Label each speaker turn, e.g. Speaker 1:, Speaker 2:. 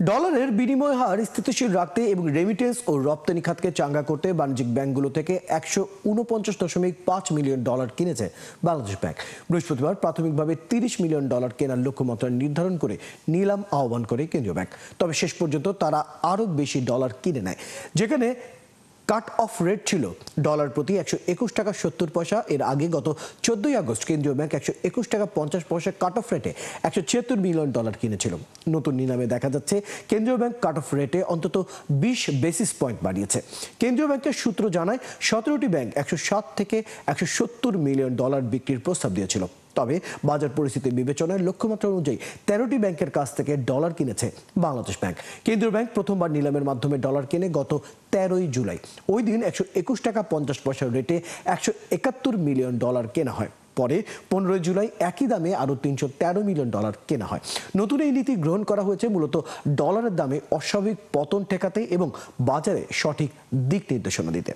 Speaker 1: ডলারের বিনিময় হার স্থিতিশীল রাখতে এবং রেমিটেন্স ও রপ্তানি খাতকে চাঙ্গা করতে বাণিজ্যিক ব্যাংকগুলো থেকে 149.5 মিলিয়ন ডলার কিনেছে বাংলাদেশ ব্যাংক। বৃহস্পতিবার প্রাথমিকভাবে 30 মিলিয়ন ডলার কেনার লক্ষ্যমাত্রা নির্ধারণ করে নিলাম আহ্বান করে কেন্দ্রীয় ব্যাংক। তবে শেষ পর্যন্ত তারা আরও বেশি ডলার কিনে নেয়, যেখানে কাট অফ রেট ছিল ডলার প্রতি 121 টাকা 70 পয়সা। এর আগে গত 14ই আগস্ট কেন্দ্রীয় ব্যাংক 121 টাকা 50 পয়সা কাট অফ রেটে 176 মিলিয়ন ডলার কিনেছিল। নতুন নিলামে দেখা যাচ্ছে কেন্দ্রীয় ব্যাংক কাট অফ রেটে অন্তত 20 বেসিস পয়েন্ট বাড়িয়েছে। কেন্দ্রীয় ব্যাংকের সূত্র জানায় 17টি ব্যাংক 160 থেকে 170 মিলিয়ন ডলার বিক্রির প্রস্তাব দিয়েছিল। তবে বাজার পরিস্থিতি বিবেচনায় লক্ষ্যমাত্রা অনুযায়ী 13টি ব্যাংকের কাছ থেকে ডলার কিনেছে বাংলাদেশ ব্যাংক। কেন্দ্রীয় ব্যাংক প্রথমবার নিলামের মাধ্যমে ডলার কেনে গত 13ই জুলাই। ওই দিন 121 টাকা 50 পয়সার রেটে 171 মিলিয়ন ডলার কেনা হয়। পরে 15ই জুলাই একই দামে আরও 313 মিলিয়ন ডলার কেনা হয়। নতুন এই নীতি গ্রহণ করা হয়েছে মূলত ডলারের দামে অস্বাভাবিক পতন ঠেকাতে এবং বাজারে সঠিক দিক নির্দেশনা দিতে।